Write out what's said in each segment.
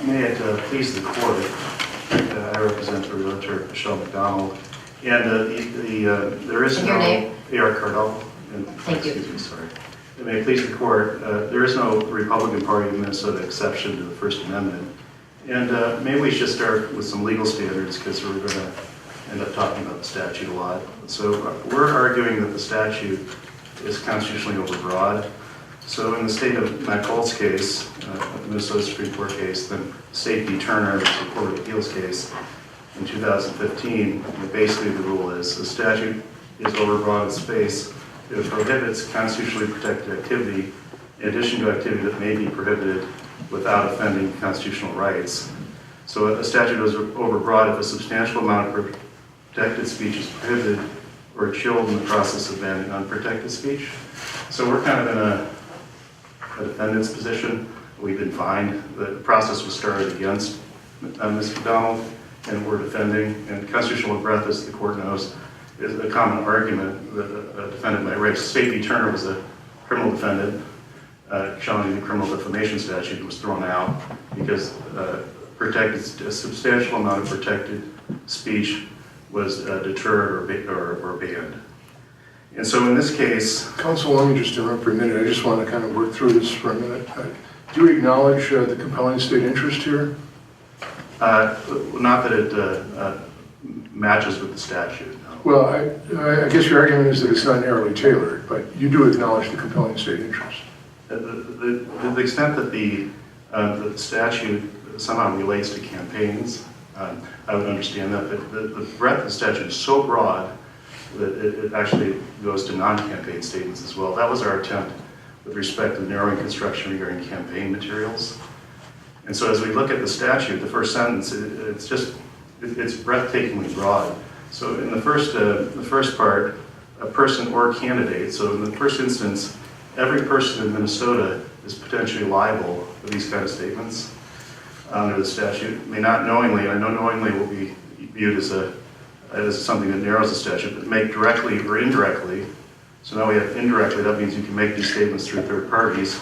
May it please the court, I represent the realtor Michelle MacDonald, and there is And no... your name? Erick Kaardal. Thank you. Excuse me, sorry. May it please the court, there is no Republican Party of Minnesota exception to the First Amendment, and maybe we should start with some legal standards because we're going to end up talking about the statute a lot. So we're arguing that the statute is constitutionally overbroad. So in the state of MacDonald's case, the Minnesota Supreme Court case, then State v. Turner, the Court of Appeals case in 2015, basically the rule is the statute is overbroad in space. It prohibits constitutionally protected activity in addition to activity that may be prohibited without offending constitutional rights. So a statute is overbroad if a substantial amount of protected speech is prohibited or chilled in the process of banning unprotected speech. So we're kind of in a defendant's position. We've been fined. The process was started against Ms. MacDonald, and we're defending. And constitutional breadth, as the court knows, is a common argument that a defendant might raise. State v. Turner was a criminal defendant challenging the criminal defamation statute and was thrown out because a substantial amount of protected speech was deterred or banned. And so in this case... Counsel, let me just interrupt for a minute. I just want to kind of work through this for a minute. Do you acknowledge the compelling state interest here? Not that it matches with the statute, no. Well, I guess your argument is that it's not narrowly tailored, but you do acknowledge the compelling state interest. To the extent that the statute somehow relates to campaigns, I would understand that, but the breadth of the statute is so broad that it actually goes to non-campaign statements as well. That was our attempt with respect to narrowing construction regarding campaign materials. And so as we look at the statute, the first sentence, it's breathtakingly broad. So in the first part, a person or candidate, so in the first instance, every person in Minnesota is potentially liable for these kind of statements under the statute. May not knowingly, I know knowingly will be viewed as something that narrows the statute, but make directly or indirectly. So now we have indirectly, that means you can make these statements through third parties.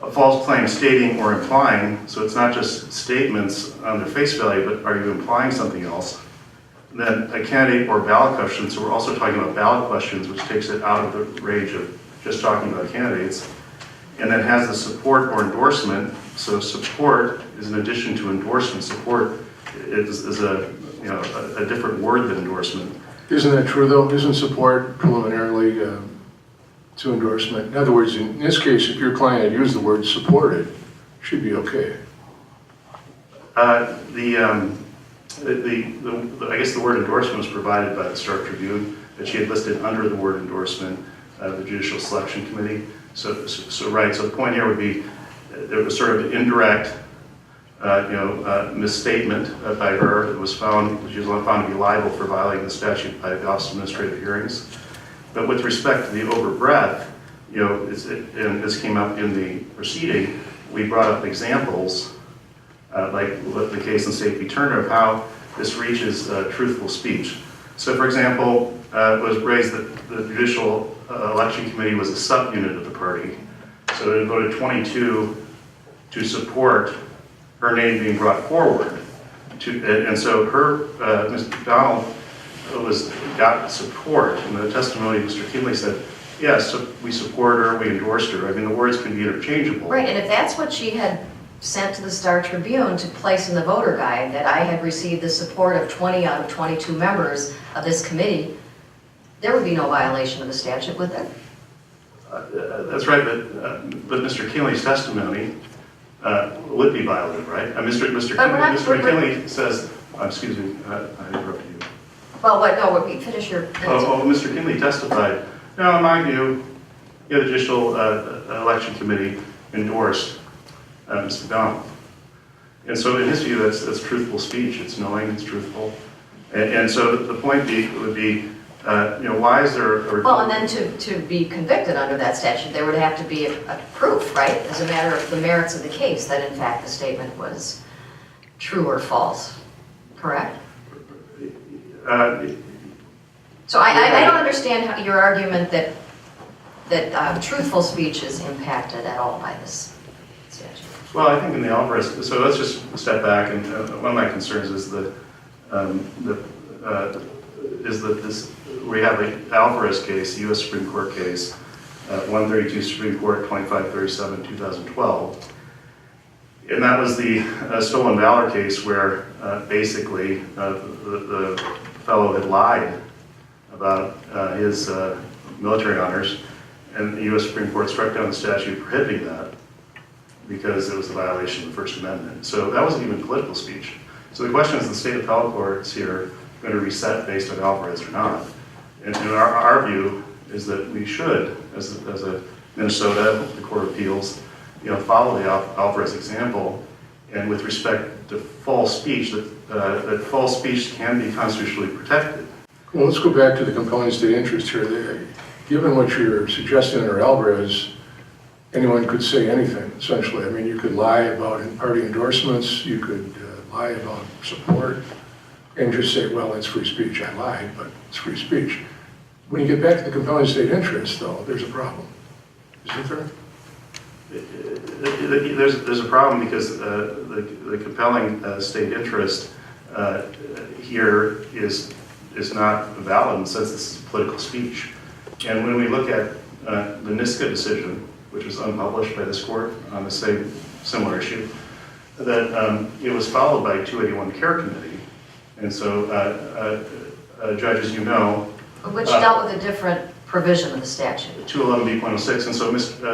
A false claim stating or implying, so it's not just statements on their face value, but are you implying something else? And then a candidate or ballot question, so we're also talking about ballot questions, which takes it out of the range of just talking about candidates. And then has the support or endorsement, so support is in addition to endorsement. Support is a different word than endorsement. Isn't that true, though? Isn't support preliminarily to endorsement? In other words, in this case, if your client had used the word supported, it should be okay. I guess the word endorsement was provided by the Star Tribune, that she had listed under the word endorsement the Judicial Selection Committee. So the point here would be there was sort of an indirect misstatement by her that was found, she was found to be liable for violating the statute by the Office of Administrative Hearings. But with respect to the overbreadth, and this came up in the proceeding, we brought up examples, like the case in State v. Turner, of how this reaches truthful speech. So for example, it was raised that the Judicial Election Committee was a subunit of the party. So it voted 22 to support her name being brought forward. And so Ms. MacDonald got support. In the testimony, Mr. Kinley said, yes, we support her, we endorsed her. I mean, the words can be interchangeable. Right, and if that's what she had sent to the Star Tribune to place in the voter guide, that I had received the support of 20 out of 22 members of this committee, there would be no violation of the statute, would there? That's right, but Mr. Kinley's testimony would be violated, right? Mr. Kinley says, excuse me, I interrupted you. Well, finish your... Mr. Kinley testified, no, in my view, the Judicial Election Committee endorsed Ms. MacDonald. And so in his view, that's truthful speech. It's knowing, it's truthful. And so the point would be, why is there a... Well, and then to be convicted under that statute, there would have to be a proof, right? As a matter of the merits of the case, that in fact the statement was true or false, correct? So I don't understand your argument that truthful speech is impacted at all by this statute. Well, I think in the Alvarez, so let's just step back, and one of my concerns is that we have the Alvarez case, the U.S. Supreme Court case, 132 Supreme Court 2537 2012, and that was the stolen valor case where basically the fellow had lied about his military honors, and the U.S. Supreme Court struck down the statute prohibiting that because it was a violation of the First Amendment. So that wasn't even political speech. So the question is, the state appellate courts here going to reset based on Alvarez or not? And our view is that we should, as a Minnesota, the Court of Appeals, follow the Alvarez example, and with respect to false speech, that false speech can be constitutionally protected. Well, let's go back to the compelling state interest here. Given what you're suggesting under Alvarez, anyone could say anything, essentially. I mean, you could lie about party endorsements, you could lie about support, and just say, well, it's free speech. I lied, but it's free speech. When you get back to the compelling state interest, though, there's a problem. Isn't there? There's a problem because the compelling state interest here is not valid in the sense this is political speech. And when we look at the Niska decision, which was unpublished by this court on the same similar issue, that it was followed by 281 Care Committee. And so, judges, which dealt with a different provision of the statute. 211B.06, and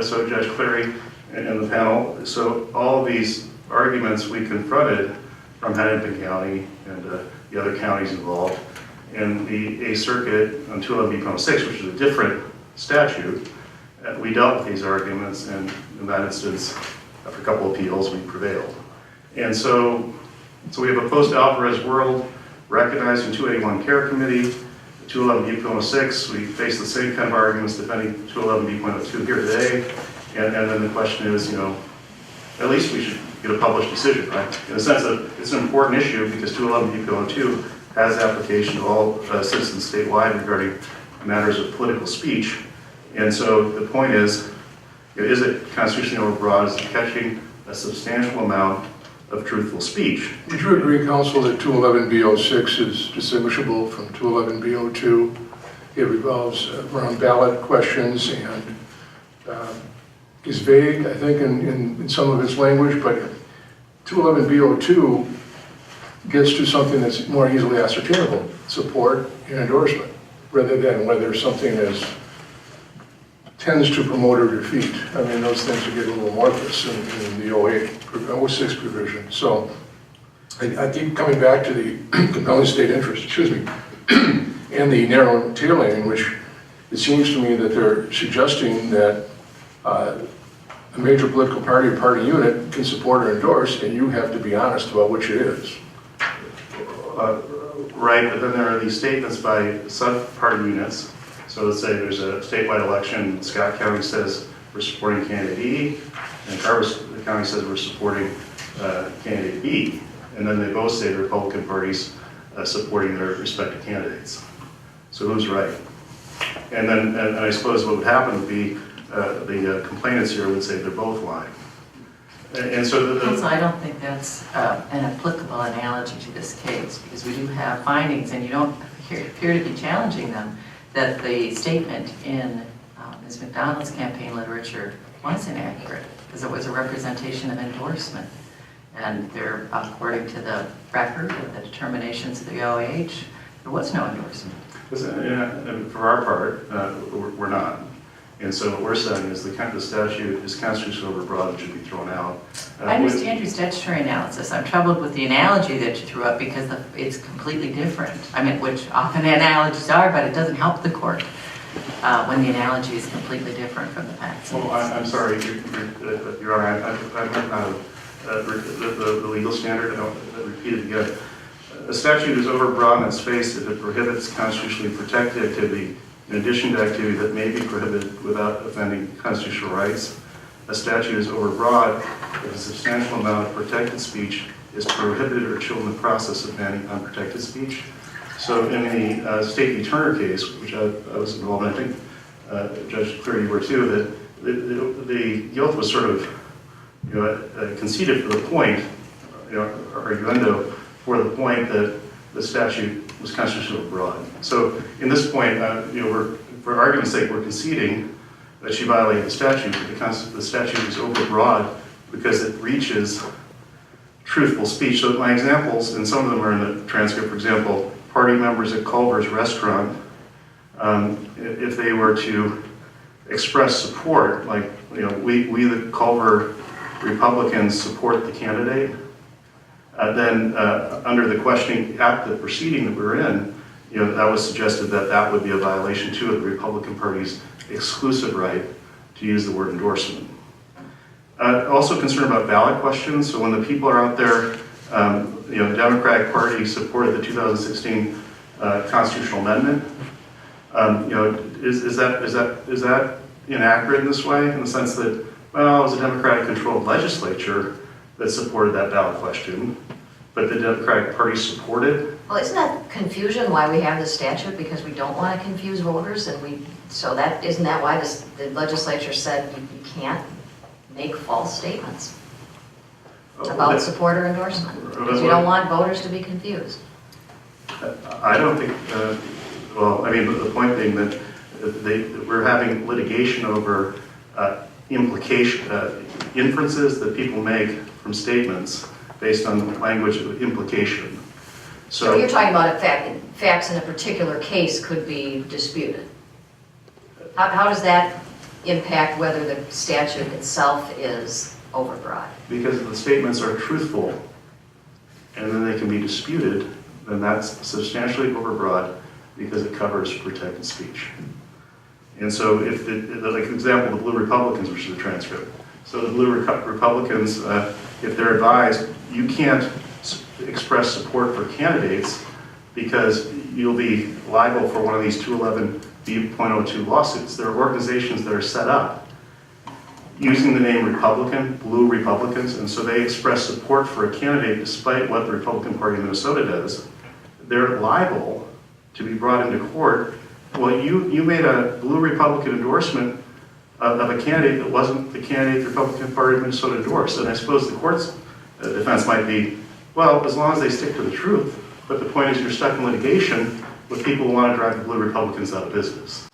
so Judge Cleary and the panel, so all of these arguments we confronted from Hennepin County and the other counties involved, and the 8th Circuit on 211B.06, which is a different statute, we dealt with these arguments, and in that instance, after a couple of appeals, we prevailed. And so we have a post-Alvarez world recognizing 281 Care Committee, 211B.06, we face the same kind of arguments defending 211B.02 here today, and then the question is, at least we should get a published decision, right? In the sense that it's an important issue because 211B.02 has application to all citizens statewide regarding matters of political speech. And so the point is it constitutionally overbroad? Is it catching a substantial amount of truthful speech? Would you agree, counsel, that 211B.06 is distinguishable from 211B.02? It revolves around ballot questions and is vague, I think, in some of its language, but 211B.02 gets to something that's more easily ascertainable, support and endorsement, rather than whether something tends to promote or defeat. I mean, those things are getting a little amorphous in the 06 provision. So I keep coming back to the compelling state interest, and the narrow tailing, in which it seems to me that they're suggesting that a major political party or party unit can support or endorse, and you have to be honest about which it is. Right, but then there are these statements by sub-party units. So let's say there's a statewide election, Scott County says we're supporting candidate E, and Carver County says we're supporting candidate B. And then they both say the Republican parties supporting their respective candidates. So who's right? And I suppose what would happen would be the complainants here would say they're both lying. And so Counsel, I don't think that's an applicable analogy to this case, because we do have findings, and you don't appear to be challenging them, that the statement in Ms. MacDonald's campaign literature was inaccurate, because it was a representation of endorsement. And there, according to the record and the determinations of the OAH, there was no endorsement. And for our part, we're not. And so what we're saying is the statute is constitutionally overbroad and should be thrown out. I understand your statutory analysis. I'm troubled with the analogy that you threw up because it's completely different. I mean, which often analogies are, but it doesn't help the court when the analogy is completely different from the facts. Well, I'm sorry, Your Honor, I'm not the legal standard. I'll repeat it again. A statute is overbroad in its face if it prohibits constitutionally protected activity in addition to activity that may be prohibited without offending constitutional rights. A statute is overbroad if a substantial amount of protected speech is prohibited or chilled in the process of banning unprotected speech. So in the State v. Turner case, which I was involved in, I think Judge Cleary, you were too, that the guilt was sort of conceded for the point, arguendo, for the point that the statute was constitutionally broad. So in this point, for argument's sake, we're conceding that she violated the statute, but the statute is overbroad because it reaches truthful speech. So my examples, and some of them are in the transcript, for example, party members at Culver's restaurant, if they were to express support, like, we the Culver Republicans support the candidate, then under the questioning at the proceeding that we're in, that was suggested that that would be a violation too of the Republican Party's exclusive right to use the word endorsement. Also concerned about ballot questions. So when the people are out there, the Democratic Party supported the 2016 constitutional amendment. Is that inaccurate in this way, in the sense that, well, it was a Democratic-controlled legislature that supported that ballot question, but the Democratic Party supported? Well, isn't that confusion why we have this statute? Because we don't want to confuse voters, and isn't that why the legislature said you can't make false statements about support or endorsement? Because we don't want voters to be confused. I don't think, the point being that we're having litigation over inferences that people make from statements based on the language of implication. So you're talking about facts in a particular case could be disputed. How does that impact whether the statute itself is overbroad? Because if the statements are truthful and then they can be disputed, then that's substantially overbroad because it covers protected speech. And so if, like example, the Blue Republicans, which is a transcript. So the Blue Republicans, if they're advised, you can't express support for candidates because you'll be liable for one of these 211B.02 lawsuits. There are organizations that are set up using the name Republican, Blue Republicans, and so they express support for a candidate despite what the Republican Party of Minnesota does. They're liable to be brought into court. Well, you made a Blue Republican endorsement of a candidate that wasn't the candidate the Republican Party of Minnesota endorsed. And I suppose the court's defense might be, well, as long as they stick to the truth. But the point is you're stuck in litigation with people who want to drive the Blue Republicans out of business.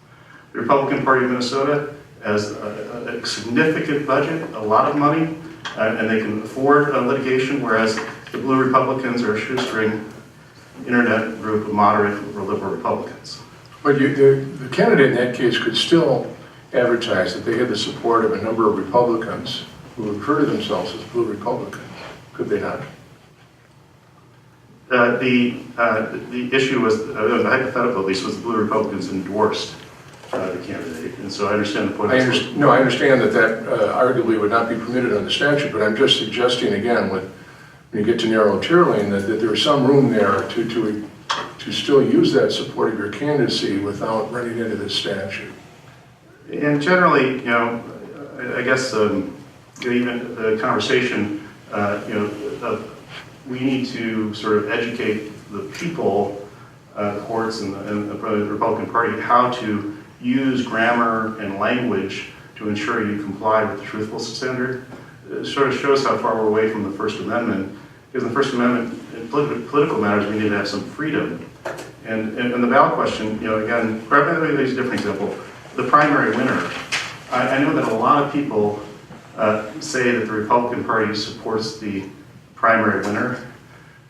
The Republican Party of Minnesota has a significant budget, a lot of money, and they can afford litigation, whereas the Blue Republicans are a shoestring internet group of moderate or liberal Republicans. But the candidate in that case could still advertise that they had the support of a number of Republicans who refer to themselves as Blue Republicans, could they not? The issue was, the hypothetical at least, was the Blue Republicans endorsed the candidate, and so I understand the point. I understand that arguably would not be permitted under the statute, but I'm just suggesting again, when you get to narrow tiering, that there's some room there to still use that support of your candidacy without running into this statute. And generally, I guess even the conversation, we need to sort of educate the people, the courts and the Republican Party, how to use grammar and language to ensure you comply with the truthfulness standard. It sort of shows how far we're away from the First Amendment. Because in the First Amendment, in political matters, we need to have some freedom. And the ballot question, again, let me use a different example. The primary winner. I know that a lot of people say that the Republican Party supports the primary winner,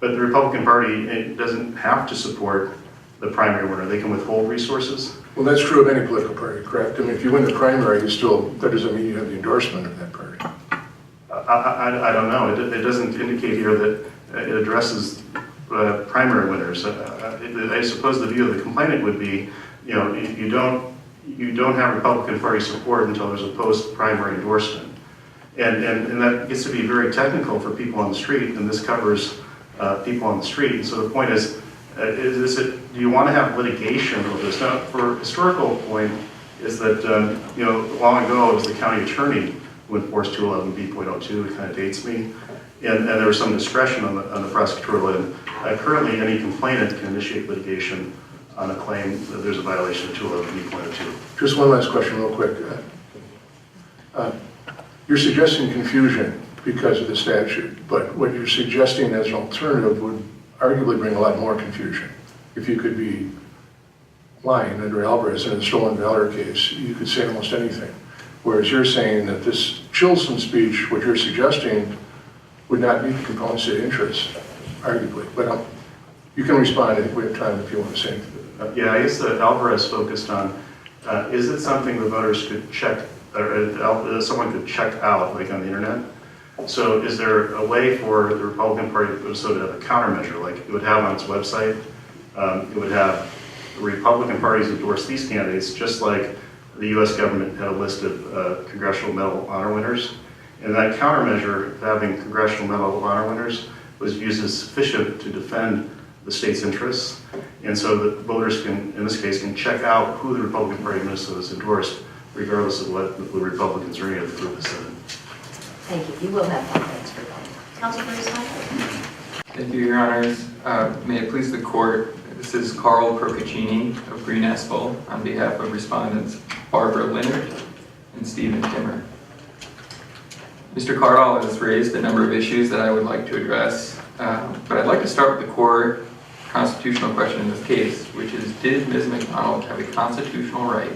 but the Republican Party doesn't have to support the primary winner. They can withhold resources. Well, that's true of any political party, correct? I mean, if you win the primary, that doesn't mean you have the endorsement of that party. I don't know. It doesn't indicate here that it addresses primary winners. I suppose the view of the complainant would be, you don't have Republican Party support until there's a post-primary endorsement. And that gets to be very technical for people on the street, and this covers people on the street. And so the point is do you want to have litigation over this? Now, for a historical point, is that, long ago it was the county attorney who enforced 211B.02, it kind of dates me, and there was some discretion on the prosecutorial end. Currently, any complainant can initiate litigation on a claim that there's a violation of 211B.02. Just one last question real quick. You're suggesting confusion because of the statute. But what you're suggesting as an alternative would arguably bring a lot more confusion. If you could be lying under Alvarez in the stolen valor case, you could say almost anything. Whereas you're saying that this chills some speech, what you're suggesting would not meet the compelling state interest, arguably. But you can respond. I think we have time if you want to say anything. Yeah, I guess that Alvarez focused on, is it something the voters could check, or someone could check out, like on the internet? So is there a way for the Republican Party of Minnesota to have a countermeasure, like it would have on its website? It would have the Republican parties endorse these candidates, just like the U.S. government had a list of Congressional Medal honor winners. And that countermeasure, having Congressional Medal honor winners, was used as sufficient to defend the state's interests. And so the voters can, in this case, can check out who the Republican Party of Minnesota has endorsed, regardless of what the Republicans or any other group has said. Thank you. You will have 5 minutes for that. Councilor Scott? Thank you, Your Honors. May it please the Court, this is Carl Procaccini of Green Espel on behalf of Respondents Barbara Leonard and Stephen Timmer. Mr. Kaardal has raised a number of issues that I would like to address, but I'd like to start with the core constitutional question in this case, which is, did Ms. MacDonald have a constitutional right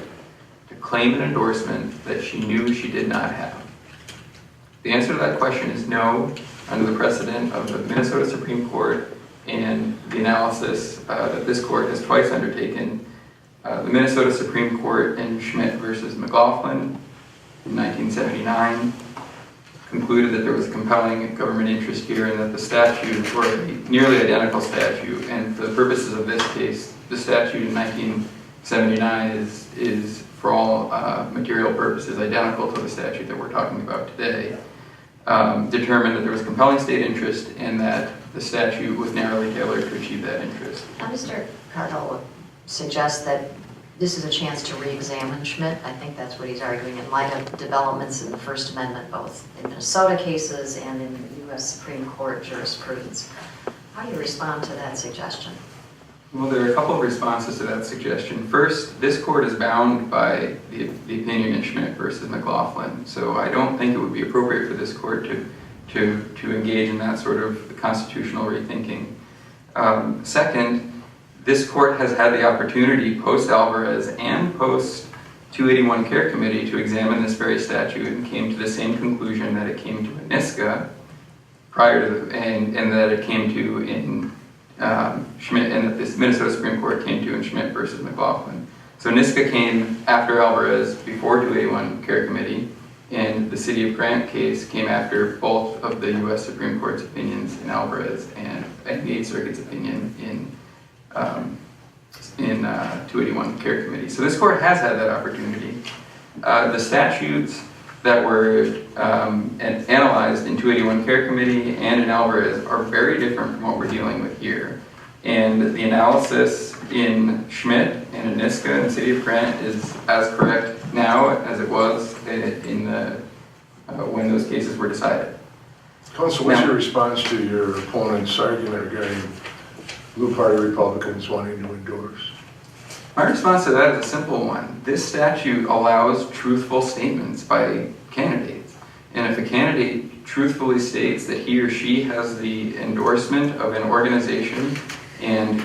to claim an endorsement that she knew she did not have? The answer to that question is no, under the precedent of the Minnesota Supreme Court and the analysis that this court has twice undertaken. The Minnesota Supreme Court in Schmidt versus McLaughlin in 1979 concluded that there was a compelling government interest here and that the statute, or a nearly identical statute, and for the purposes of this case, the statute in 1979 is for all material purposes identical to the statute that we're talking about today, determined that there was compelling state interest and that the statute was narrowly tailored to achieve that interest. Now, Mr. Kaardal suggests that this is a chance to re-examine Schmidt. I think that's what he's arguing in light of developments in the First Amendment, both in Minnesota cases and in the U.S. Supreme Court jurisprudence. How do you respond to that suggestion? Well, there are a couple of responses to that suggestion. First, this court is bound by the opinion in Schmidt versus McLaughlin, so I don't think it would be appropriate for this court to engage in that sort of constitutional rethinking. Second, this court has had the opportunity post-Alvarez and post-281 Care Committee to examine this very statute and came to the same conclusion that it came to in NISCA prior to and that it came to in Schmidt, and that this Minnesota Supreme Court came to in Schmidt versus McLaughlin. So NISCA came after Alvarez, before 281 Care Committee, and the City of Grant case came after both of the U.S. Supreme Court's opinions in Alvarez and the 8th Circuit's opinion in 281 Care Committee. So this court has had that opportunity. The statutes that were analyzed in 281 Care Committee and in Alvarez are very different from what we're dealing with here. And the analysis in Schmidt and in NISCA and the City of Grant is as correct now as it was in the when those cases were decided. Counsel, what's your response to your opponent's argument regarding Blue Party Republicans wanting to endorse? My response to that is a simple one. This statute allows truthful statements by candidates. And if a candidate truthfully states that he or she has the endorsement of an organization and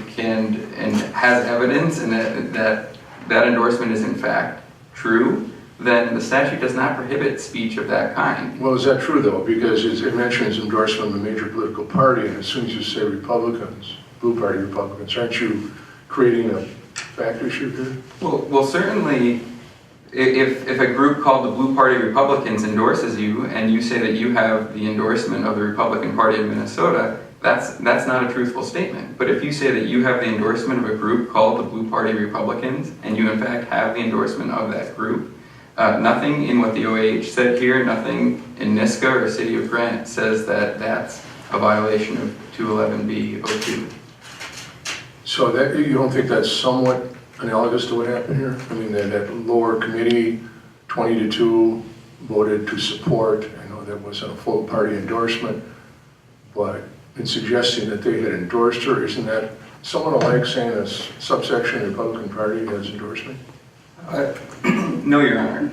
has evidence and that endorsement is in fact true, then the statute does not prohibit speech of that kind. Well, is that true though? Because it mentions endorsement of a major political party, and as soon as you say Republicans, Blue Party Republicans, aren't you creating a fact issue here? Well, certainly, if a group called the Blue Party Republicans endorses you and you say that you have the endorsement of the Republican Party of Minnesota, that's not a truthful statement. But if you say that you have the endorsement of a group called the Blue Party Republicans and you in fact have the endorsement of that group, nothing in what the OAH said here, nothing in NISCA or City of Grant says that that's a violation of 211B02. So that you don't think that's somewhat analogous to what happened here? I mean, that lower committee, 20-2, voted to support. I know that wasn't a full party endorsement, but in suggesting that they had endorsed her, isn't that somewhat alike saying a subsection of the Republican Party has endorsement? No, Your Honor.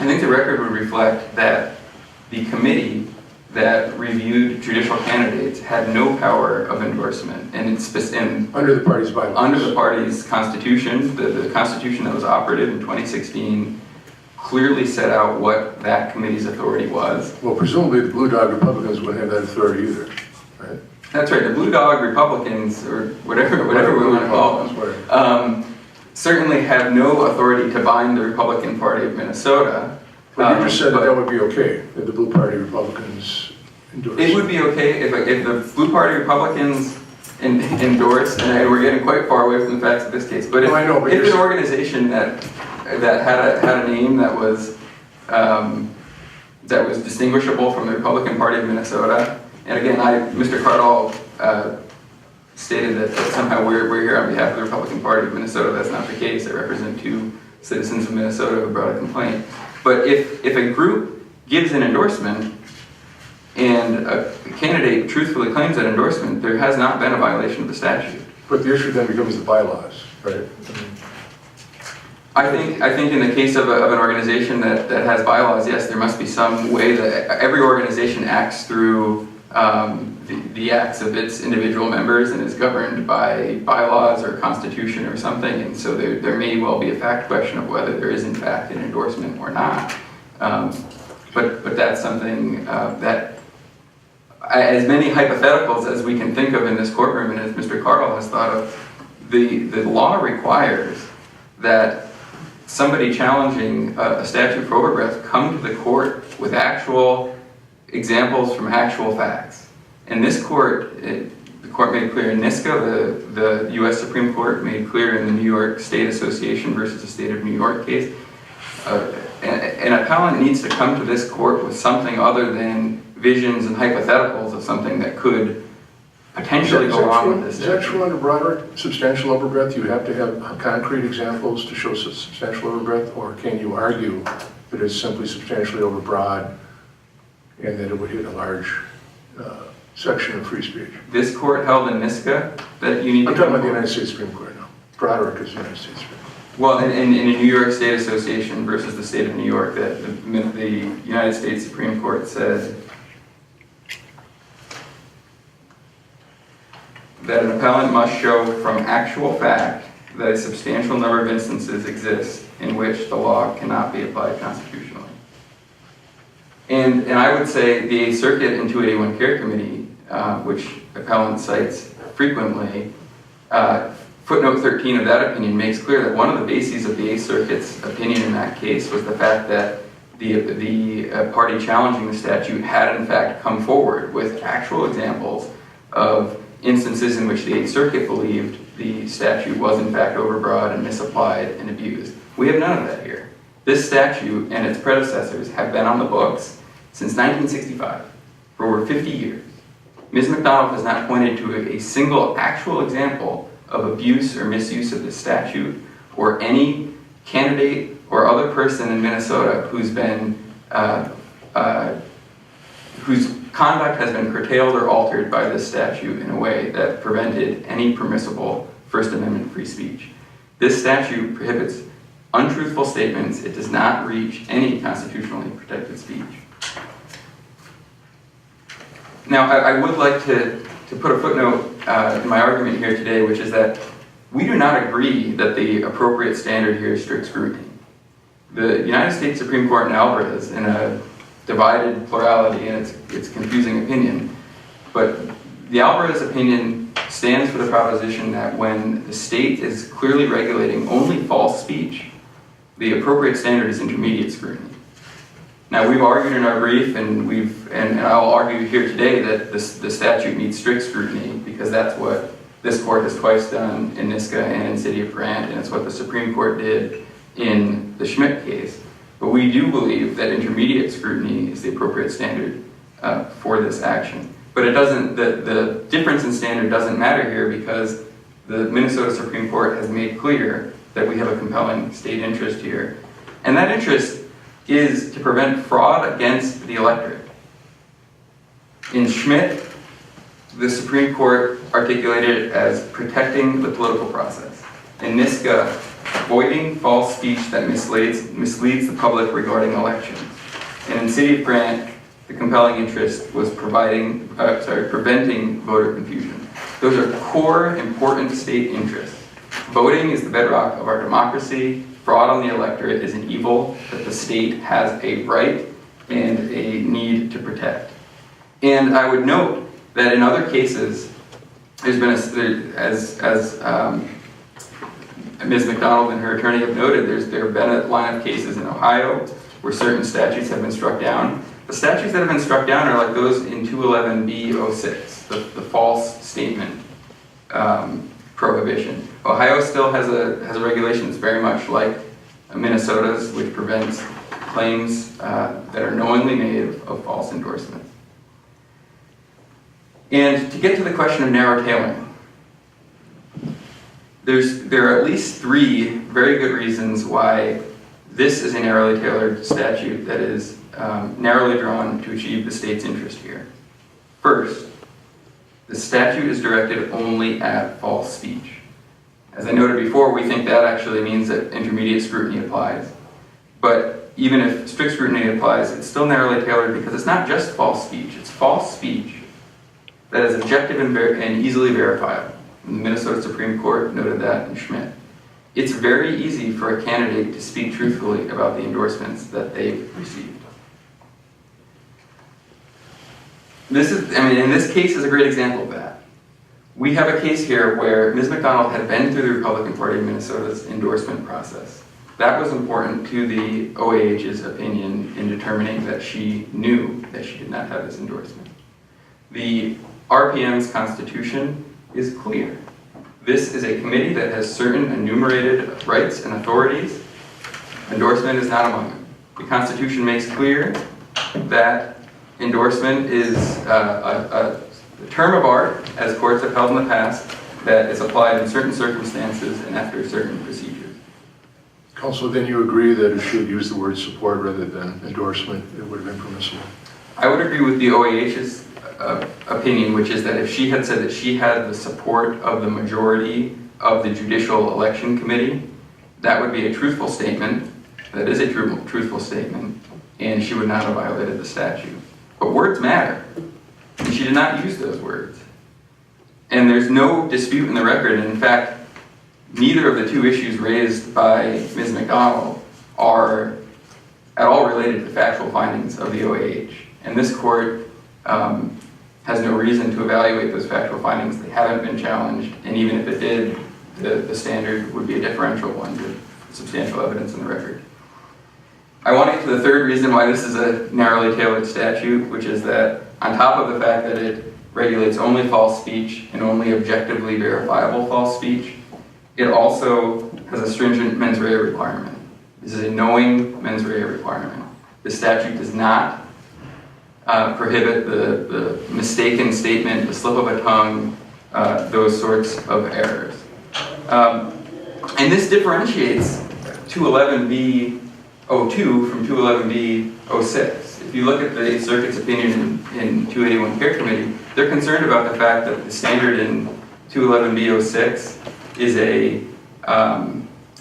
I think the record would reflect that the committee that reviewed judicial candidates had no power of endorsement, and Under the party's bylaws. under the party's constitution, the constitution that was operative in 2016 clearly set out what that committee's authority was. Well, presumably the Blue Dog Republicans wouldn't have that authority either, right? That's right, the Blue Dog Republicans, or whatever we want to call them, certainly have no authority to bind the Republican Party of Minnesota. But you just said that would be okay, if the Blue Party Republicans endorse. It would be okay if the Blue Party Republicans endorsed, and we're getting quite far away from the facts of this case, but if an organization that had a name that was distinguishable from the Republican Party of Minnesota, and again, Mr. Kaardal stated that somehow we're here on behalf of the Republican Party of Minnesota. That's not the case. I represent 2 citizens of Minnesota who brought a complaint. But if a group gives an endorsement and a candidate truthfully claims that endorsement, there has not been a violation of the statute. But the issue then becomes the bylaws, right? I think in the case of an organization that has bylaws, yes, there must be some way that every organization acts through the acts of its individual members and is governed by bylaws or constitution or something, and so there may well be a fact question of whether there is in fact an endorsement or not. But that's something that, as many hypotheticals as we can think of in this courtroom and as Mr. Kaardal has thought of, the law requires that somebody challenging a statute for overbreadth come to the court with actual examples from actual facts. And this court, the court made clear in NISCA, the U.S. Supreme Court made clear in the New York State Association versus the State of New York case, an appellant needs to come to this court with something other than visions and hypotheticals of something that could potentially go wrong with this. Is that true under Broderick, substantial overbreadth? You have to have concrete examples to show substantial overbreadth, or can you argue that it's simply substantially overbroad and that it would hit a large section of free speech? This court held in NISCA that you need to I'm talking about the United States Supreme Court now. Broderick is the United States Supreme Court. Well, in a New York State Association versus the State of New York, that the United States Supreme Court said that an appellant must show from actual fact that a substantial number of instances exist in which the law cannot be applied constitutionally. And I would say the 8th Circuit and 281 Care Committee, which appellant cites frequently, footnote 13 of that opinion makes clear that one of the bases of the 8th Circuit's opinion in that case was the fact that the party challenging the statute had in fact come forward with actual examples of instances in which the 8th Circuit believed the statute was in fact overbroad and misapplied and abused. We have none of that here. This statute and its predecessors have been on the books since 1965, for over 50 years. Ms. MacDonald has not pointed to a single actual example of abuse or misuse of this statute, or any candidate or other person in Minnesota whose conduct has been curtailed or altered by this statute in a way that prevented any permissible First Amendment free speech. This statute prohibits untruthful statements. It does not reach any constitutionally protected speech. Now, I would like to put a footnote in my argument here today, which is that we do not agree that the appropriate standard here is strict scrutiny. The United States Supreme Court in Alvarez, in a divided plurality and its confusing opinion, but the Alvarez opinion stands for the proposition that when the state is clearly regulating only false speech, the appropriate standard is intermediate scrutiny. Now, we've argued in our brief, and I'll argue here today that the statute needs strict scrutiny because that's what this court has twice done in NISCA and in City of Grant, and it's what the Supreme Court did in the Schmidt case. But we do believe that intermediate scrutiny is the appropriate standard for this action. But it doesn't. The difference in standard doesn't matter here because the Minnesota Supreme Court has made clear that we have a compelling state interest here, and that interest is to prevent fraud against the electorate. In Schmidt, the Supreme Court articulated it as protecting the political process. In NISCA, avoiding false speech that misleads the public regarding elections. And in City of Grant, the compelling interest was preventing voter confusion. Those are core, important state interests. Voting is the bedrock of our democracy. Fraud on the electorate is an evil that the state has a right and a need to protect. And I would note that in other cases, there's been, as Ms. MacDonald and her attorney have noted, there have been a line of cases in Ohio where certain statutes have been struck down. The statutes that have been struck down are like those in 211B06, the false statement prohibition. Ohio still has a regulation that's very much like Minnesota's, which prevents claims that are knowingly made of false endorsements. And to get to the question of narrow tailoring, there are at least 3 very good reasons why this is a narrowly tailored statute that is narrowly drawn to achieve the state's interest here. First, the statute is directed only at false speech. As I noted before, we think that actually means that intermediate scrutiny applies. But even if strict scrutiny applies, it's still narrowly tailored because it's not just false speech, it's false speech that is objective and easily verifiable. The Minnesota Supreme Court noted that in Schmidt. It's very easy for a candidate to speak truthfully about the endorsements that they've received. And this case is a great example of that. We have a case here where Ms. MacDonald had been through the Republican Party of Minnesota's endorsement process. That was important to the OAH's opinion in determining that she knew that she did not have this endorsement. The RPM's constitution is clear. This is a committee that has certain enumerated rights and authorities. Endorsement is not among them. The Constitution makes clear that endorsement is a term of art, as courts have held in the past, that is applied in certain circumstances and after certain procedures. Counsel, then you agree that if she had used the word support rather than endorsement, it would have been permissible? I would agree with the OAH's opinion, which is that if she had said that she had the support of the majority of the Judicial Election Committee, that would be a truthful statement. That is a truthful statement, and she would not have violated the statute. But words matter, and she did not use those words. And there's no dispute in the record, and in fact, neither of the 2 issues raised by Ms. MacDonald are at all related to the factual findings of the OAH. And this court has no reason to evaluate those factual findings. They haven't been challenged, and even if it did, the standard would be a differential one with substantial evidence in the record. I want to get to the 3rd reason why this is a narrowly tailored statute, which is that on top of the fact that it regulates only false speech and only objectively verifiable false speech, it also has a stringent mens rea requirement. This is a knowing mens rea requirement. The statute does not prohibit the mistaken statement, the slip of a tongue, those sorts of errors. And this differentiates 211B02 from 211B06. If you look at the 8th Circuit's opinion in 281 Care Committee, they're concerned about the fact that the standard in 211B06 is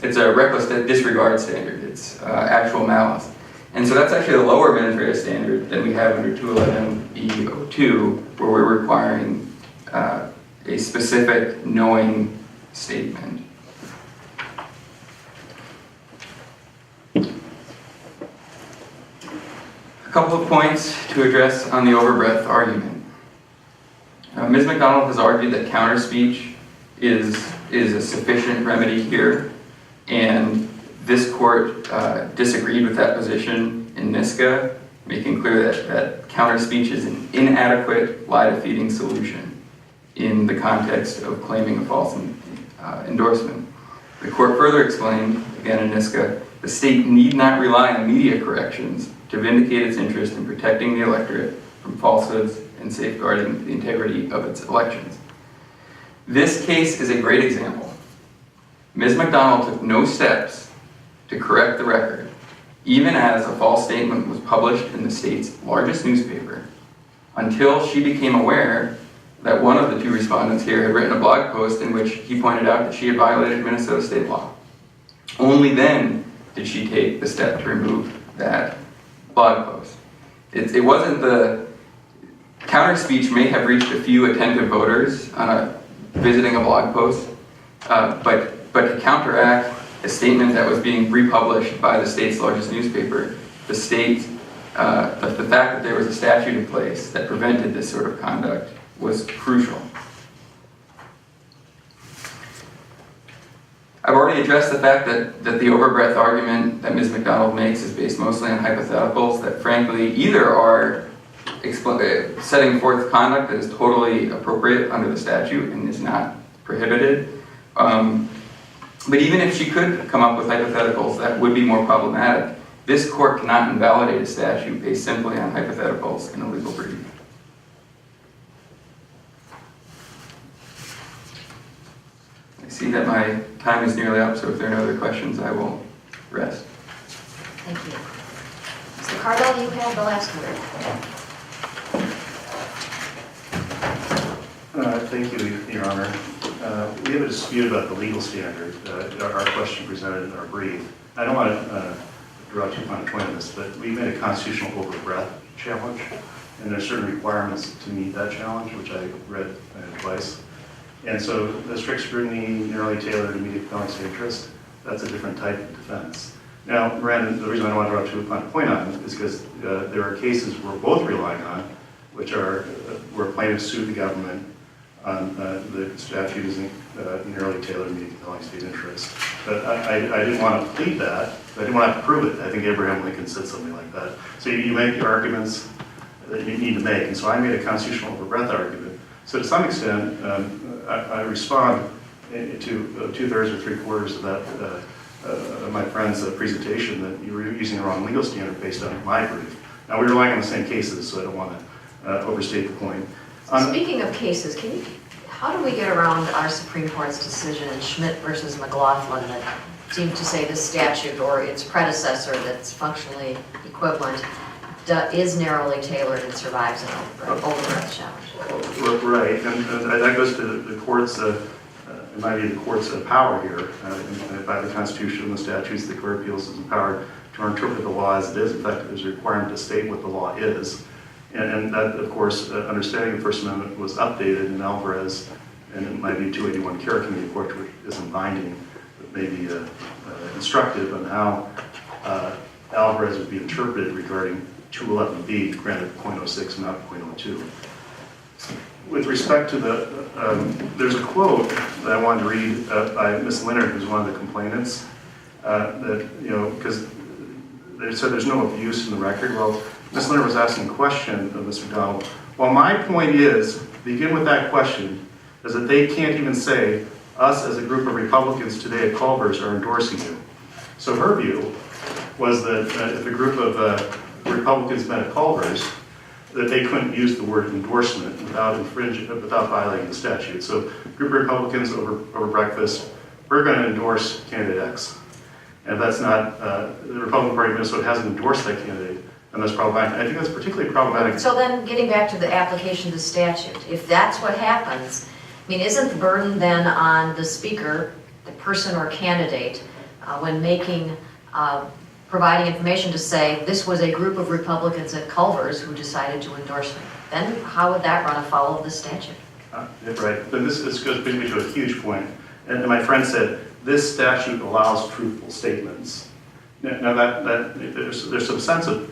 it's a reckless disregard standard. It's actual malice. And so that's actually a lower mens rea standard than we have under 211E02, where we're requiring a specific knowing statement. A couple of points to address on the overbreadth argument. Ms. MacDonald has argued that counter speech is a sufficient remedy here, and this court disagreed with that position in NISCA, making clear that counter speech is an inadequate lie-defeating solution in the context of claiming a false endorsement. The court further explained, again in NISCA, the state need not rely on media corrections to vindicate its interest in protecting the electorate from falsehoods and safeguarding the integrity of its elections. This case is a great example. Ms. MacDonald took no steps to correct the record, even as a false statement was published in the state's largest newspaper, until she became aware that one of the 2 respondents here had written a blog post in which he pointed out that she had violated Minnesota state law. Only then did she take the step to remove that blog post. It wasn't the counter speech may have reached a few attentive voters visiting a blog post, but to counteract a statement that was being republished by the state's largest newspaper, the fact that there was a statute in place that prevented this sort of conduct was crucial. I've already addressed the fact that the overbreadth argument that Ms. MacDonald makes is based mostly on hypotheticals that frankly either are setting forth conduct that is totally appropriate under the statute and is not prohibited. But even if she could come up with hypotheticals that would be more problematic, this court cannot invalidate a statute based simply on hypotheticals in a legal brief. I see that my time is nearly up, so if there are no other questions, I will rest. Thank you. Mr. Kaardal, you have the last word. Thank you, Your Honor. We have a dispute about the legal standard, our question presented in our brief. I don't want to draw too fine a point on this, but we made a constitutional overbreadth challenge, and there are certain requirements to meet that challenge, which I read twice. And so the strict scrutiny, narrowly tailored, immediate compelling state interest, that's a different type of defense. Now, Brandon, the reason I don't want to draw too fine a point on it is because there are cases we're both relying on, which are where plaintiffs sued the government on the statute using narrowly tailored, immediate compelling state interest. But I didn't want to plead that. I didn't want to have to prove it. I think Abraham Lincoln said something like that. So you make the arguments that you need to make. And so I made a constitutional overbreadth argument. So to some extent, I respond to 2/3 or 3/4 of that my friend's presentation that you were using the wrong legal standard based on my brief. Now we're relying on the same cases, so I don't want to overstate the point. Speaking of cases, how do we get around our Supreme Court's decision in Schmidt versus McLaughlin that seemed to say this statute or its predecessor that's functionally equivalent is narrowly tailored and survives an overbreadth challenge? Right, and that goes to the court's, it might be the court's power here. By the Constitution and the statutes, the Court of Appeals is empowered to interpret the law as it is. In fact, there's a requirement to state what the law is. And that, of course, understanding the First Amendment was updated in Alvarez, and it might be 281 Carrick Committee Court, which isn't binding, but maybe instructive on how Alvarez would be interpreted regarding 211B, granted 0.06, not 0.02. With respect to there's a quote that I wanted to read by Ms. Leonard, who's one of the complainants, that, because they said there's no abuse in the record. Well, Ms. Leonard was asking a question of Mr. MacDonald. Well, my point is, begin with that question, is that they can't even say, us as a group of Republicans today at Culver's are endorsing you. So her view was that if a group of Republicans met at Culver's, that they couldn't use the word endorsement without violating the statute. So a group of Republicans over breakfast, we're going to endorse candidate X. And if that's not, the Republican Party of Minnesota hasn't endorsed that candidate, and that's problematic. I think that's particularly problematic. So then, getting back to the application of the statute, if that's what happens, isn't the burden then on the speaker, the person or candidate, when providing information to say, this was a group of Republicans at Culver's who decided to endorse me? Then how would that run afoul of the statute? Right, then this goes to a huge point. And my friend said, this statute allows truthful statements. Now there's some sense of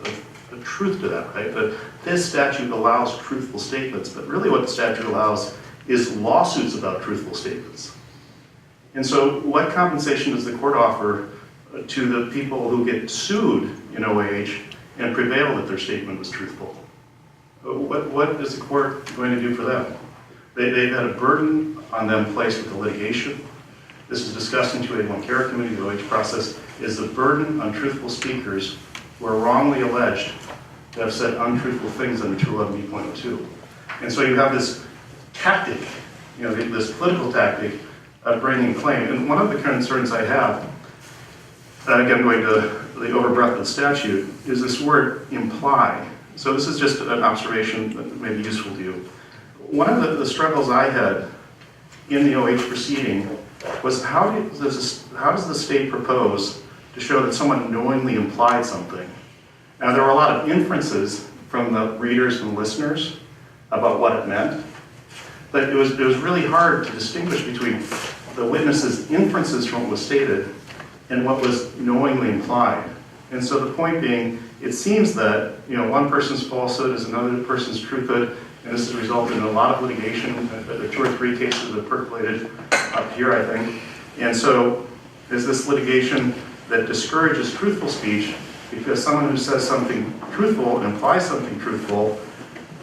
truth to that, right? But this statute allows truthful statements, but really what the statute allows is lawsuits about truthful statements. And so what compensation does the court offer to the people who get sued in OAH and prevail that their statement was truthful? What is the court going to do for them? They've had a burden on them placed with the litigation. This is discussed in 281 Carrick Committee. The OAH process is the burden on truthful speakers who are wrongly alleged to have said untruthful things under 211B.02. And so you have this tactic, this political tactic of bringing claim. And one of the concerns I have, again going to the overbreadth of the statute, is this word imply. So this is just an observation that may be useful to you. One of the struggles I had in the OAH proceeding was how does the state propose to show that someone knowingly implied something? Now there were a lot of inferences from the readers and listeners about what it meant, that it was really hard to distinguish between the witness's inferences from what was stated and what was knowingly implied. And so the point being, it seems that one person's falsehood is another person's truthhood, and this has resulted in a lot of litigation. The 2 or 3 cases that percolated up here, I think. And so there's this litigation that discourages truthful speech because someone who says something truthful and implies something truthful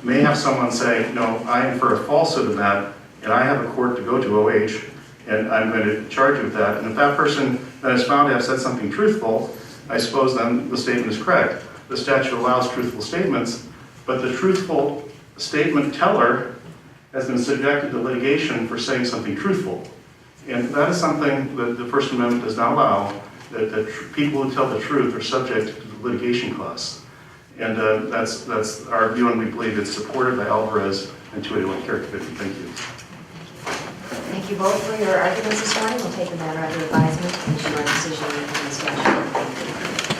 may have someone say, no, I infer a falsehood in that, and I have a court to go to, OH, and I'm going to charge you with that. And if that person then is found to have said something truthful, I suppose then the statement is correct. The statute allows truthful statements, but the truthful statement teller has been subjected to litigation for saying something truthful. And that is something that the First Amendment does not allow, that people who tell the truth are subject to the litigation costs. And that's our view, and we believe it's supported by Alvarez and 281 Character 50. Thank you. Thank you both for your arguments this morning. We'll take the matter under advisement and issue our decision in the statute. Thank you.